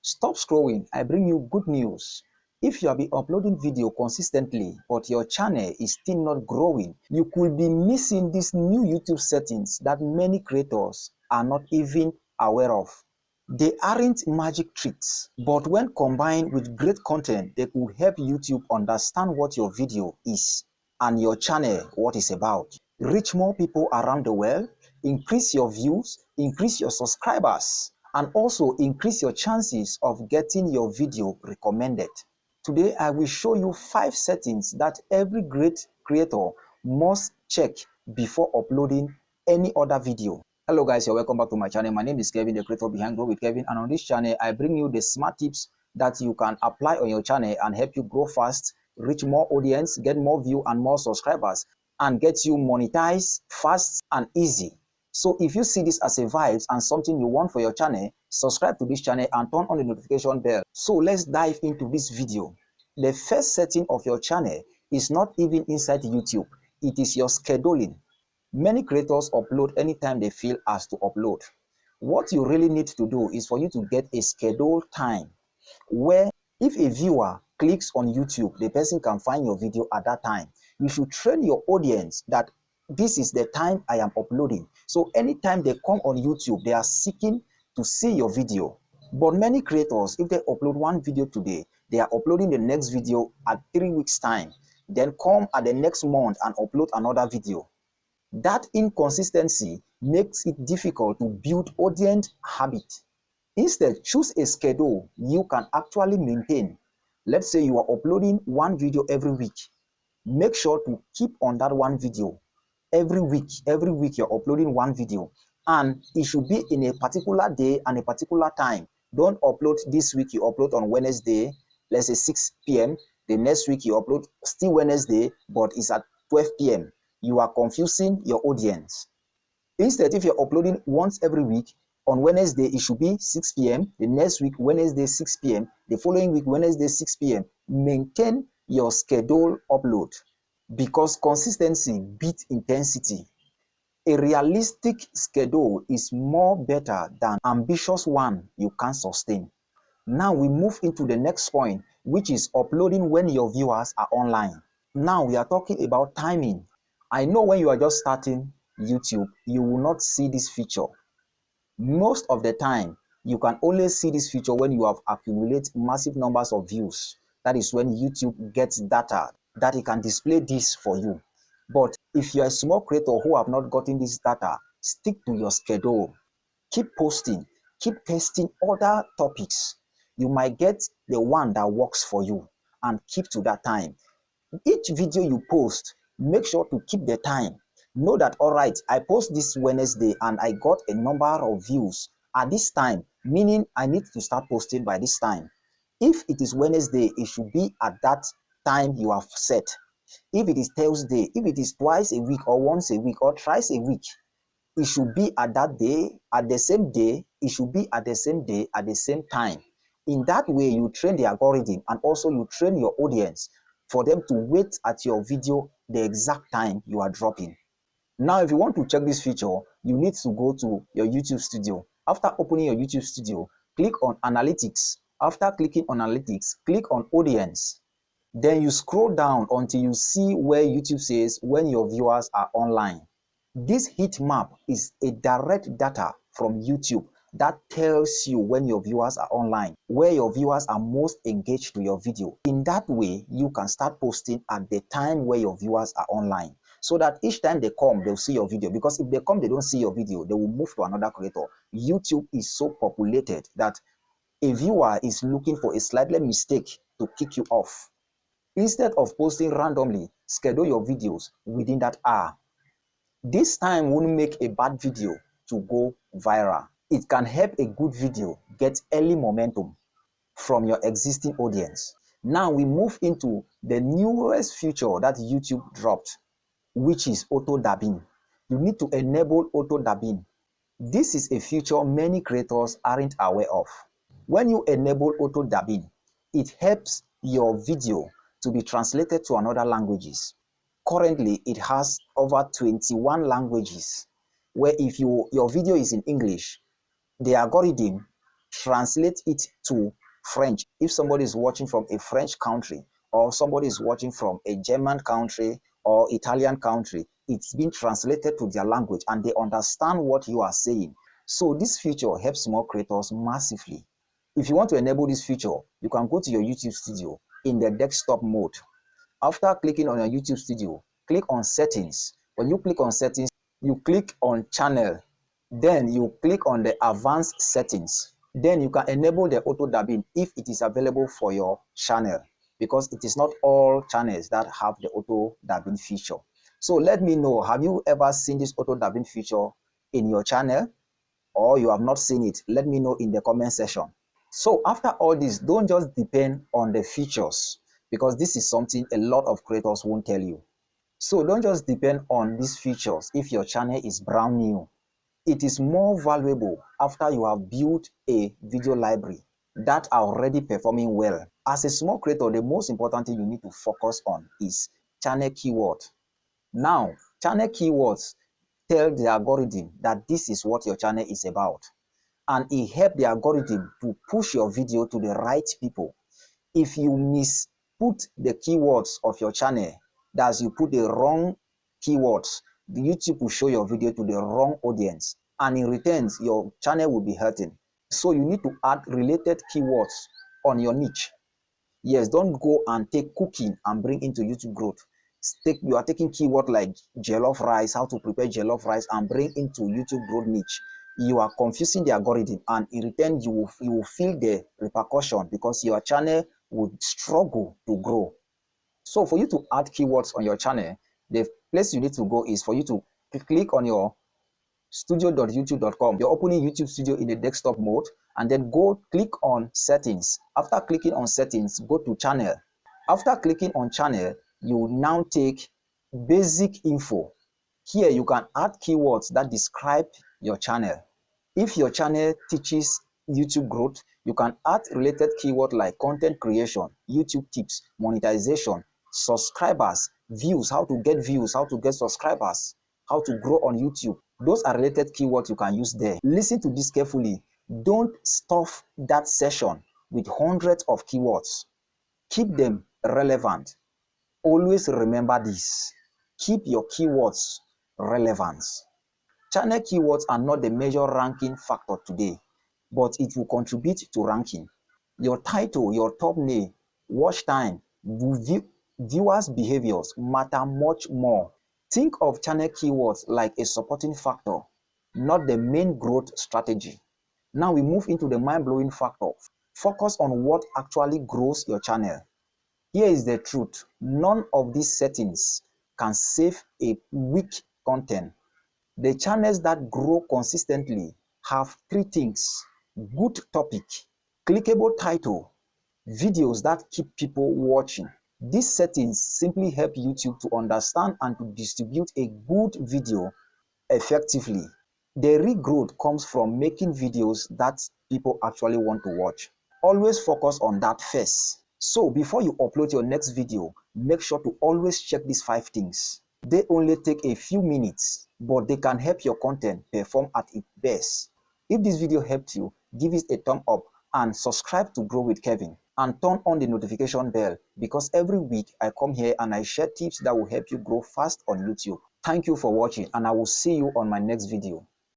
Stop scrolling, I bring you good news. If you have been uploading video consistently but your channel is still not growing, you could be missing these new YouTube settings that many creators are not even aware of. They aren't magic tricks, but when combined with great content, they could help YouTube understand what your video is and your channel what it's about. Reach more people around the world, increase your views, increase your subscribers, and also increase your chances of getting your video recommended. Today, I will show you 5 settings that every great creator must check before uploading any other video. Hello guys, you're welcome back to my channel. My name is Kevin, the creator behind Grow With Kelvin, and on this channel, I bring you the smart tips that you can apply on your channel and help you grow fast, reach more audience, get more view and more subscribers, and get you monetized fast and easy. So if you see this as a vibe and something you want for your channel, subscribe to this channel and turn on the notification bell. So let's dive into this video. The first setting of your channel is not even inside YouTube. It is your scheduling. Many creators upload anytime they feel asked to upload. What you really need to do is for you to get a scheduled time where if a viewer clicks on YouTube, the person can find your video at that time. You should train your audience that this is the time I am uploading. So anytime they come on YouTube, they are seeking to see your video. But many creators, if they upload one video today, they are uploading the next video at 3 weeks time, then come at the next month and upload another video. That inconsistency makes it difficult to build audience habit. Instead, choose a schedule you can actually maintain. Let's say you are uploading one video every week. Make sure to keep on that one video every week. Every week you're uploading one video, and it should be in a particular day and a particular time. Don't upload this week, you upload on Wednesday, let's say 6 p.m. The next week you upload still Wednesday, but it's at 12 p.m. You are confusing your audience. Instead, if you're uploading once every week, on Wednesday it should be 6 p.m. The next week, Wednesday 6 p.m. The following week, Wednesday 6 p.m. Maintain your schedule upload because consistency beats intensity. A realistic schedule is more better than ambitious one you can sustain. Now we move into the next point, which is uploading when your viewers are online. Now we are talking about timing. I know when you are just starting YouTube, you will not see this feature. Most of the time, you can only see this feature when you have accumulated massive numbers of views. That is when YouTube gets data that it can display this for you. But if you're a small creator who have not gotten this data, stick to your schedule. Keep posting, keep testing other topics. You might get the one that works for you and keep to that time. Each video you post, make sure to keep the time. Know that, all right, I post this Wednesday and I got a number of views at this time, meaning I need to start posting by this time. If it is Wednesday, it should be at that time you have set. If it is Thursday, if it is twice a week or once a week or thrice a week, it should be at that day, at the same day. It should be at the same day, at the same time. In that way, you train the algorithm and also you train your audience for them to wait at your video the exact time you are dropping. Now, if you want to check this feature, you need to go to your YouTube studio. After opening your YouTube studio, click on Analytics. After clicking on Analytics, click on Audience. Then you scroll down until you see where YouTube says when your viewers are online. This heat map is a direct data from YouTube that tells you when your viewers are online, where your viewers are most engaged to your video. In that way, you can start posting at the time where your viewers are online, so that each time they come, they'll see your video. Because if they come, they don't see your video, they will move to another creator. YouTube is so populated that a viewer is looking for a slightly mistake to kick you off. Instead of posting randomly, schedule your videos within that hour. This time won't make a bad video to go viral. It can help a good video get early momentum from your existing audience. Now we move into the newest feature that YouTube dropped, which is auto dubbing. You need to enable auto dubbing. This is a feature many creators aren't aware of. When you enable auto dubbing, it helps your video to be translated to another languages. Currently, it has over 21 languages, where if your video is in English, the algorithm translate it to French. If somebody is watching from a French country, or somebody is watching from a German country or Italian country, it's been translated to their language and they understand what you are saying. So this feature helps small creators massively. If you want to enable this feature, you can go to your YouTube studio in the desktop mode. After clicking on your YouTube studio, click on settings. When you click on settings, you click on channel. Then you click on the advanced settings. Then you can enable the auto dubbing if it is available for your channel, because it is not all channels that have the auto dubbing feature. So let me know, have you ever seen this auto dubbing feature in your channel, or you have not seen it? Let me know in the comment section. So after all this, don't just depend on the features, because this is something a lot of creators won't tell you. So don't just depend on these features if your channel is brand new. It is more valuable after you have built a video library that are already performing well. As a small creator, the most important thing you need to focus on is channel keyword. Now, channel keywords tell the algorithm that this is what your channel is about, and it helps the algorithm to push your video to the right people. If you misput the keywords of your channel, that's you put the wrong keywords, the YouTube will show your video to the wrong audience, and in return, your channel will be hurting. So you need to add related keywords on your niche. Yes, don't go and take cooking and bring into YouTube growth. You are taking keyword like jollof rice, how to prepare jollof rice, and bring into YouTube growth niche. You are confusing the algorithm, and in return, you will feel the repercussion, because your channel would struggle to grow. So for you to add keywords on your channel, the place you need to go is for you to click on your studio.youtube.com. You're opening YouTube Studio in the desktop mode, and then go click on settings. After clicking on settings, go to channel. After clicking on channel, you now take basic info. Here you can add keywords that describe your channel. If your channel teaches YouTube growth, you can add related keywords like content creation, YouTube tips, monetization, subscribers, views, how to get views, how to get subscribers, how to grow on YouTube. Those are related keywords you can use there. Listen to this carefully. Don't stuff that session with hundreds of keywords. Keep them relevant. Always remember this. Keep your keywords relevant. Channel keywords are not the major ranking factor today, but it will contribute to ranking. Your title, your thumbnail, watch time, viewers' behaviors matter much more. Think of channel keywords like a supporting factor, not the main growth strategy. Now we move into the mind-blowing factor. Focus on what actually grows your channel. Here is the truth. None of these settings can save a weak content. The channels that grow consistently have three things: good topic, clickable title, videos that keep people watching. These settings simply help YouTube to understand and to distribute a good video effectively. The real growth comes from making videos that people actually want to watch. Always focus on that first. So before you upload your next video, make sure to always check these 5 things. They only take a few minutes, but they can help your content perform at its best. If this video helped you, give it a thumb up and subscribe to Grow with Kevin, and turn on the notification bell, because every week I come here and I share tips that will help you grow fast on YouTube. Thank you for watching, and I will see you on my next video.